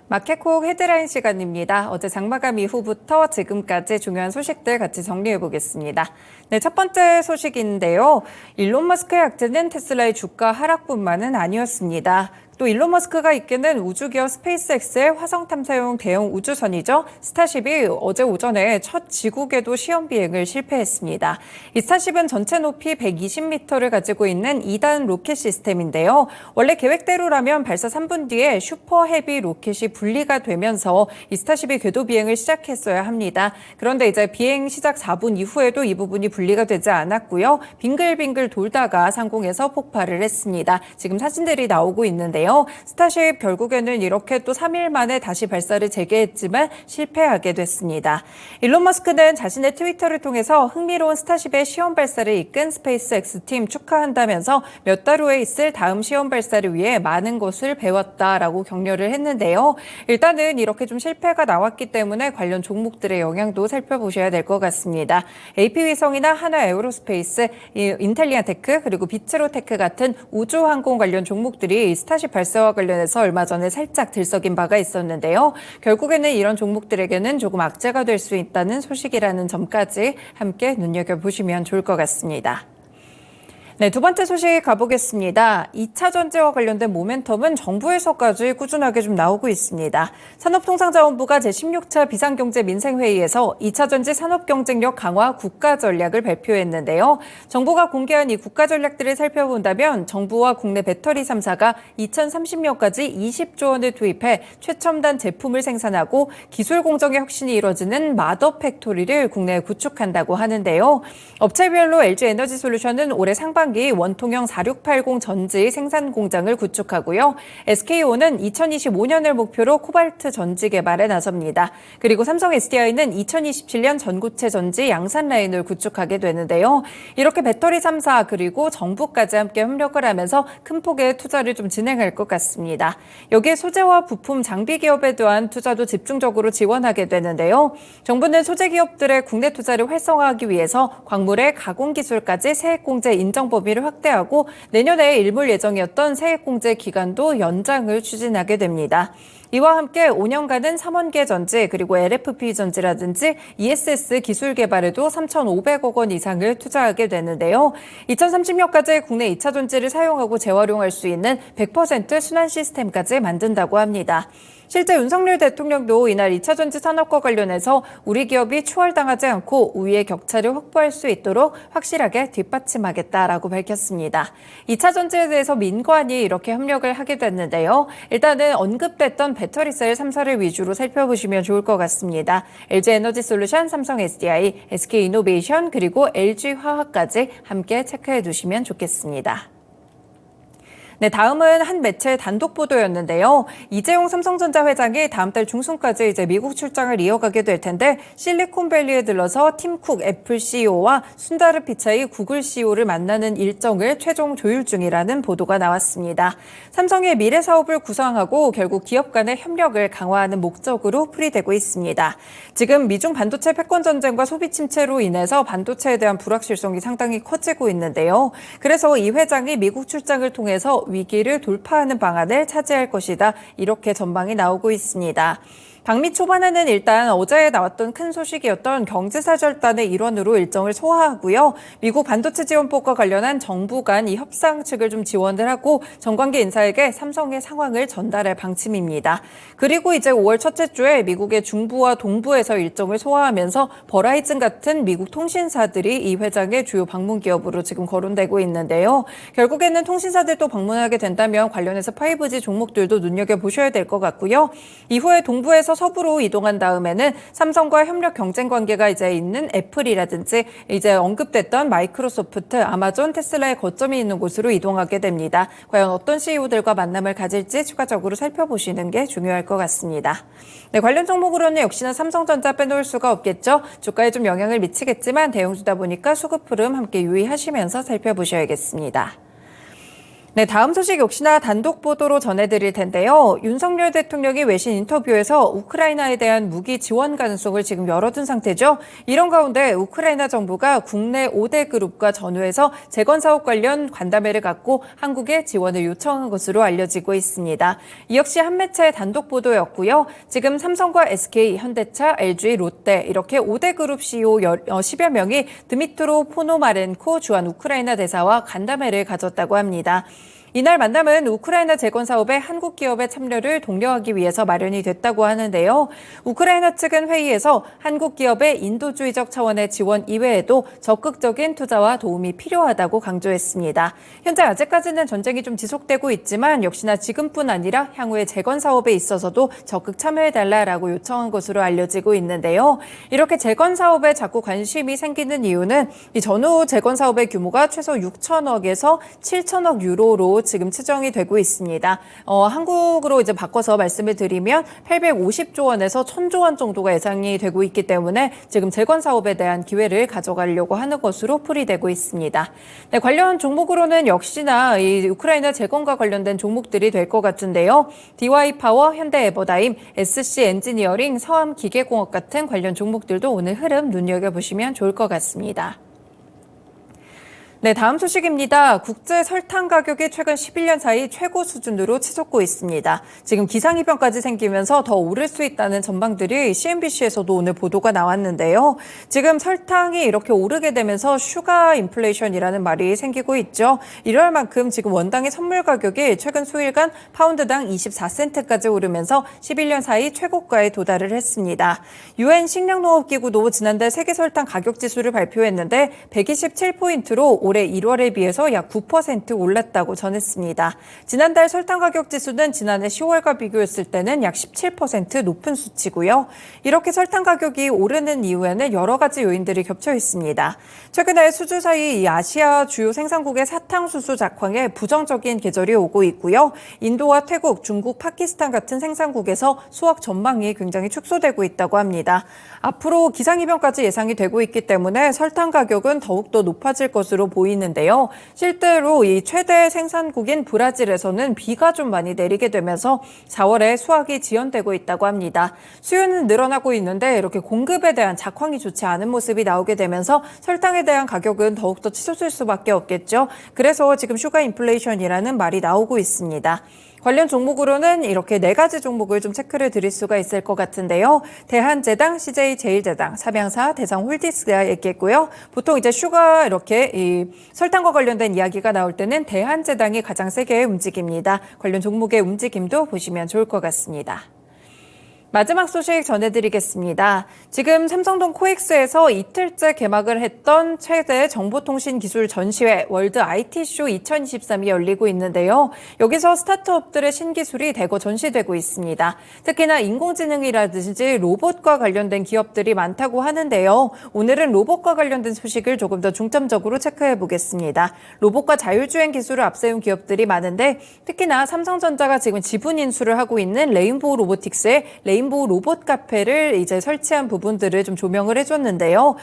마켓콕 헤드라인 시간입니다. 어제 장마감 이후부터 지금까지 중요한 소식들 같이 정리해 보겠습니다. 네, 첫 번째 소식인데요. 일론 머스크의 악재는 테슬라의 주가 하락뿐만은 아니었습니다. 또 일론 머스크가 이끄는 우주기업 스페이스X의 화성 탐사용 대형 우주선이죠. 스타쉽이 어제 오전에 첫 지구궤도 시험 비행을 실패했습니다. 이 스타쉽은 전체 높이 120m를 가지고 있는 2단 로켓 시스템인데요. 원래 계획대로라면 발사 3분 뒤에 슈퍼 헤비 로켓이 분리가 되면서 이 스타쉽이 궤도 비행을 시작했어야 합니다. 그런데 이제 비행 시작 4분 이후에도 이 부분이 분리가 되지 않았고요. 빙글빙글 돌다가 상공에서 폭발을 했습니다. 지금 사진들이 나오고 있는데요. 스타쉽 결국에는 이렇게 또 3일 만에 다시 발사를 재개했지만 실패하게 됐습니다. 일론 머스크는 자신의 트위터를 통해서 흥미로운 스타쉽의 시험 발사를 이끈 스페이스X 팀 축하한다면서 몇 달 후에 있을 다음 시험 발사를 위해 많은 것을 배웠다라고 격려를 했는데요. 일단은 이렇게 좀 실패가 나왔기 때문에 관련 종목들의 영향도 살펴보셔야 될 것 같습니다. AP위성이나 하나에어로스페이스, 인텔리아테크 그리고 비츠로테크 같은 우주항공 관련 종목들이 스타쉽 발사와 관련해서 얼마 전에 살짝 들썩인 바가 있었는데요. 결국에는 이런 종목들에게는 조금 악재가 될 수 있다는 소식이라는 점까지 함께 눈여겨보시면 좋을 것 같습니다. 네, 두 번째 소식 가보겠습니다. 2차 전지와 관련된 모멘텀은 정부에서까지 꾸준하게 좀 나오고 있습니다. 산업통상자원부가 제16차 비상경제 민생회의에서 2차 전지 산업 경쟁력 강화 국가 전략을 발표했는데요. 정부가 공개한 이 국가 전략들을 살펴본다면 정부와 국내 배터리 3사가 2030년까지 20조 원을 투입해 최첨단 제품을 생산하고 기술 공정의 혁신이 이뤄지는 맏업 팩토리를 국내에 구축한다고 하는데요. 업체별로 LG에너지솔루션은 올해 상반기 원통형 4680 전지 생산 공장을 구축하고요. SK온은 2025년을 목표로 코발트 전지 개발에 나섭니다. 그리고 삼성 SDI는 2027년 전고체 전지 양산 라인을 구축하게 되는데요. 이렇게 배터리 3사 그리고 정부까지 함께 협력을 하면서 큰 폭의 투자를 좀 진행할 것 같습니다. 여기에 소재와 부품 장비 기업에 대한 투자도 집중적으로 지원하게 되는데요. 정부는 소재 기업들의 국내 투자를 활성화하기 위해서 광물의 가공 기술까지 세액공제 인정 범위를 확대하고 내년에 일몰 예정이었던 세액공제 기간도 연장을 추진하게 됩니다. 이와 함께 5년간은 삼원계 전지 그리고 LFP 전지라든지 ESS 기술 개발에도 3,500억 원 이상을 투자하게 되는데요. 2030년까지 국내 2차 전지를 사용하고 재활용할 수 있는 100% 순환 시스템까지 만든다고 합니다. 실제 윤석열 대통령도 이날 2차 전지 산업과 관련해서 우리 기업이 추월당하지 않고 우위의 격차를 확보할 수 있도록 확실하게 뒷받침하겠다라고 밝혔습니다. 2차 전지에 대해서 민관이 이렇게 협력을 하게 됐는데요. 일단은 언급됐던 배터리셀 3사를 위주로 살펴보시면 좋을 것 같습니다. LG에너지솔루션, 삼성 SDI, SK이노베이션 그리고 LG화학까지 함께 체크해 두시면 좋겠습니다. 네, 다음은 한 매체 단독 보도였는데요. 이재용 삼성전자 회장이 다음 달 중순까지 이제 미국 출장을 이어가게 될 텐데 실리콘밸리에 들러서 팀 쿡 애플 CEO와 순다르 피차이 구글 CEO를 만나는 일정을 최종 조율 중이라는 보도가 나왔습니다. 삼성의 미래 사업을 구상하고 결국 기업 간의 협력을 강화하는 목적으로 풀이되고 있습니다. 지금 미중 반도체 패권 전쟁과 소비 침체로 인해서 반도체에 대한 불확실성이 상당히 커지고 있는데요. 그래서 이 회장이 미국 출장을 통해서 위기를 돌파하는 방안을 차지할 것이다. 이렇게 전망이 나오고 있습니다. 방미 초반에는 일단 어제 나왔던 큰 소식이었던 경제사절단의 일원으로 일정을 소화하고요. 미국 반도체 지원법과 관련한 정부 간 이 협상 측을 좀 지원을 하고 정관계 인사에게 삼성의 상황을 전달할 방침입니다. 그리고 이제 5월 첫째 주에 미국의 중부와 동부에서 일정을 소화하면서 버라이즌 같은 미국 통신사들이 이 회장의 주요 방문 기업으로 지금 거론되고 있는데요. 결국에는 통신사들도 방문하게 된다면 관련해서 5G 종목들도 눈여겨보셔야 될 것 같고요. 이후에 동부에서 서부로 이동한 다음에는 삼성과 협력 경쟁 관계가 이제 있는 애플이라든지 이제 언급됐던 마이크로소프트, 아마존, 테슬라의 거점이 있는 곳으로 이동하게 됩니다. 과연 어떤 CEO들과 만남을 가질지 추가적으로 살펴보시는 게 중요할 것 같습니다. 네, 관련 종목으로는 역시나 삼성전자 빼놓을 수가 없겠죠. 주가에 좀 영향을 미치겠지만 대형주다 보니까 수급 흐름 함께 유의하시면서 살펴보셔야겠습니다. 네, 다음 소식 역시나 단독 보도로 전해드릴 텐데요. 윤석열 대통령이 외신 인터뷰에서 우크라이나에 대한 무기 지원 가능성을 지금 열어둔 상태죠. 이런 가운데 우크라이나 정부가 국내 5대 그룹과 전후해서 재건 사업 관련 간담회를 갖고 한국에 지원을 요청한 것으로 알려지고 있습니다. 이 역시 한 매체의 단독 보도였고요. 지금 삼성과 SK, 현대차, LG, 롯데 이렇게 5대 그룹 CEO 10여 명이 드미트로 포노마렌코 주한 우크라이나 대사와 간담회를 가졌다고 합니다. 이날 만남은 우크라이나 재건 사업에 한국 기업의 참여를 독려하기 위해서 마련이 됐다고 하는데요. 우크라이나 측은 회의에서 한국 기업의 인도주의적 차원의 지원 이외에도 적극적인 투자와 도움이 필요하다고 강조했습니다. 현재 아직까지는 전쟁이 좀 지속되고 있지만 역시나 지금뿐 아니라 향후의 재건 사업에 있어서도 적극 참여해달라라고 요청한 것으로 알려지고 있는데요. 이렇게 재건 사업에 자꾸 관심이 생기는 이유는 이 전후 재건 사업의 규모가 최소 6천억에서 7천억 유로로 지금 추정이 되고 있습니다. 한국으로 이제 바꿔서 말씀을 드리면 850조 원에서 1000조 원 정도가 예상이 되고 있기 때문에 지금 재건 사업에 대한 기회를 가져가려고 하는 것으로 풀이되고 있습니다. 네, 관련 종목으로는 역시나 이 우크라이나 재건과 관련된 종목들이 될 것 같은데요. DY파워, 현대에버다임, SC 엔지니어링, 서암기계공업 같은 관련 종목들도 오늘 흐름 눈여겨보시면 좋을 것 같습니다. 네, 다음 소식입니다. 국제 설탕 가격이 최근 11년 사이 최고 수준으로 치솟고 있습니다. 지금 기상이변까지 생기면서 더 오를 수 있다는 전망들이 CNBC에서도 오늘 보도가 나왔는데요. 지금 설탕이 이렇게 오르게 되면서 슈가 인플레이션이라는 말이 생기고 있죠. 이럴 만큼 지금 원당의 선물 가격이 최근 수일간 파운드당 24센트까지 오르면서 11년 사이 최고가에 도달을 했습니다. UN 식량농업기구도 지난달 세계 설탕 가격 지수를 발표했는데 127포인트로 올해 1월에 비해서 약 9% 올랐다고 전했습니다. 지난달 설탕 가격 지수는 지난해 10월과 비교했을 때는 약 17% 높은 수치고요. 이렇게 설탕 가격이 오르는 이유에는 여러 가지 요인들이 겹쳐 있습니다. 최근에 수주 사이 이 아시아 주요 생산국의 사탕수수 작황에 부정적인 계절이 오고 있고요. 인도와 태국, 중국, 파키스탄 같은 생산국에서 수확 전망이 굉장히 축소되고 있다고 합니다. 앞으로 기상이변까지 예상이 되고 있기 때문에 설탕 가격은 더욱더 높아질 것으로 보이는데요. 실제로 이 최대 생산국인 브라질에서는 비가 좀 많이 내리게 되면서 4월에 수확이 지연되고 있다고 합니다. 수요는 늘어나고 있는데 이렇게 공급에 대한 작황이 좋지 않은 모습이 나오게 되면서 설탕에 대한 가격은 더욱더 치솟을 수밖에 없겠죠. 그래서 지금 슈가 인플레이션이라는 말이 나오고 있습니다. 관련 종목으로는 이렇게 4가지 종목을 좀 체크를 드릴 수가 있을 것 같은데요. 대한제당, CJ제일제당, 삼양사, 대성홀디스가 있겠고요. 보통 이제 슈가 이렇게 이 설탕과 관련된 이야기가 나올 때는 대한제당이 가장 세게 움직입니다. 관련 종목의 움직임도 보시면 좋을 것 같습니다. 마지막 소식 전해드리겠습니다. 지금 삼성동 코엑스에서 이틀째 개막을 했던 최대 정보통신기술 전시회 월드 IT쇼 2023이 열리고 있는데요. 여기서 스타트업들의 신기술이 대거 전시되고 있습니다. 특히나 인공지능이라든지 로봇과 관련된 기업들이 많다고 하는데요. 오늘은 로봇과 관련된 소식을 조금 더 중점적으로 체크해 보겠습니다. 로봇과 자율주행 기술을 앞세운 기업들이 많은데 특히나 삼성전자가 지금 지분 인수를 하고 있는 레인보우 로보틱스의 레인보우 로봇 카페를 이제 설치한 부분들을 좀 조명을 해줬는데요.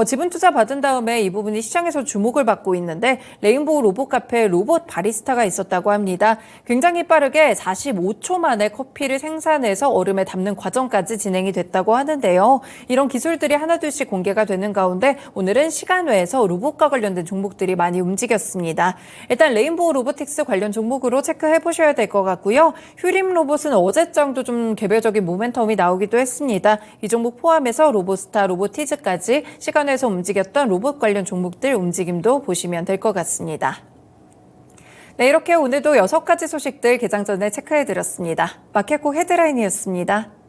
지분 투자 받은 다음에 이 부분이 시장에서 주목을 받고 있는데 레인보우 로봇 카페 로봇 바리스타가 있었다고 합니다. 굉장히 빠르게 45초 만에 커피를 생산해서 얼음에 담는 과정까지 진행이 됐다고 하는데요. 이런 기술들이 하나둘씩 공개가 되는 가운데 오늘은 시간외에서 로봇과 관련된 종목들이 많이 움직였습니다. 일단 레인보우 로보틱스 관련 종목으로 체크해 보셔야 될 것 같고요. 휴림 로봇은 어제장도 좀 개별적인 모멘텀이 나오기도 했습니다. 이 종목 포함해서 로보스타, 로보티즈까지 시간에서 움직였던 로봇 관련 종목들 움직임도 보시면 될 것 같습니다. 네, 이렇게 오늘도 6가지 소식들 개장 전에 체크해드렸습니다. 마켓콕 헤드라인이었습니다.